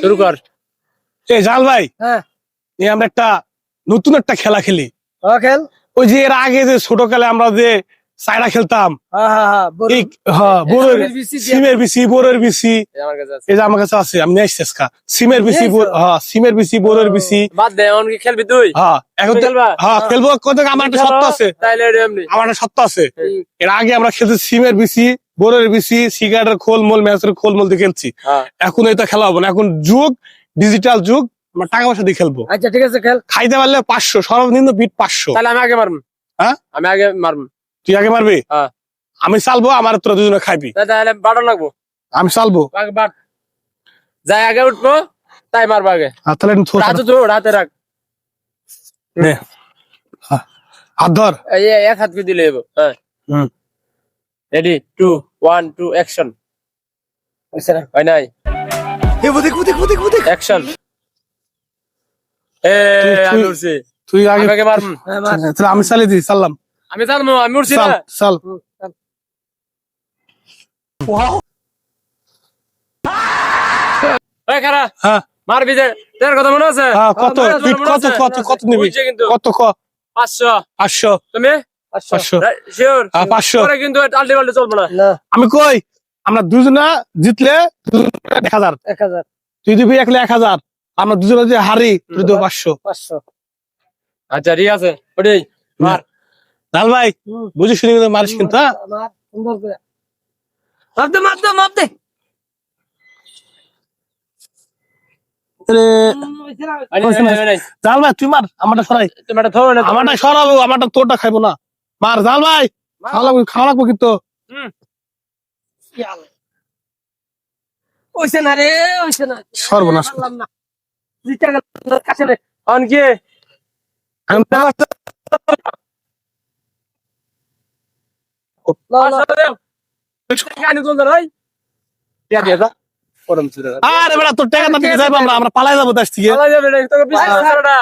শুরু কর। এই জাল ভাই, হ্যাঁ আমরা একটা নতুন একটা খেলা খেলি। খেল। ওই যে এর আগে যে ছোটকালে আমরা যে সাইরা খেলতাম, এই বোরের সিমের বিসি, বোরের বিসি, আমার কাছে আছে। এই যে আমার কাছে আছে, আমি নিয়ে আসছি আজকে। সিমের বিসি, সিমের বিসি, বোরের বিসি। বাদ দে, এখন কি খেলবি তুই? এখন তুই খেলবা? খেলবো। কত আমার একটা সত্তা আছে, তাইলে এমনি আমার একটা সত্তা আছে। এর আগে আমরা খেলছি সিমের বিসি, বোরের বিসি, সিগারেটের খোলমোল, ম্যাচের খোলমোল দিয়ে খেলছি। এখন এটা খেলা হবে না, এখন যুগ ডিজিটাল যুগ, আমরা টাকা পয়সা দিয়ে খেলবো। আচ্ছা ঠিক আছে খেল। খাইতে পারলে 500, সর্বনিম্ন বিট 500। তাহলে আমি আগে মারবো। হ্যাঁ আমি আগে মারবো। তুই আগে মারবি? হ্যাঁ। আমি চালবো, আমার তোরা দুজনে খাইবি। তাহলে বাড়ানো লাগবো। আমি চালবো, আগে বাট যাই আগে উঠবো, তাই মারবো আগে। তাহলে হাতে তো হাতে রাখ। হাত ধর। এই এক হাত কি দিলে হইবো। হ্যাঁ হুম। Ready 2 1 2 action. হয় নাই? অ্যাকশন। আমি উঠছি। তুই আগে আগে মারবো। তাহলে আমি চালিয়ে দিই, চাললাম। আমি চালবো, আমি উঠছি না। চাল। এই খারা হ্যাঁ মারবি যে, তোর কথা মনে আছে? কত বিট, কত কত কত নিবি? বুঝছে কিন্তু। কত 500। 500। তুমি 500। শিওর? 500। পরে কিন্তু আল্টি পাল্টি চলবো না। আমি কই, আমরা দুজনা জিতলে 1000, 1000, তুই দিবি একলে 1000, আমরা দুজনে যে হারি তুই দিবি 500। 500। আচ্ছা ঠিক আছে, ওটাই মার। লাল ভাই বুঝি শুনি মারিস কিন্তু। মার সুন্দর করে মারতে জাল ভাই তুই মার, আমারটা সরাই। তুমি একটা থো না। আমারটা সরাবো, আমারটা তোরটা খাইবো না। মার জাল ভাই, খাওয়া লাগবো কিন্তু। ওইছে না রে, ওইছে না। সর্বনাশ। পারলাম না। জিতে গেল কাছে রে। অন কি? আরে বেটা তোর টাকা না দিতে যাইবো, আমরা পালাই যাবো দেশ থেকে। পালা যাবে না, তোকে বিশ্বাস করে না।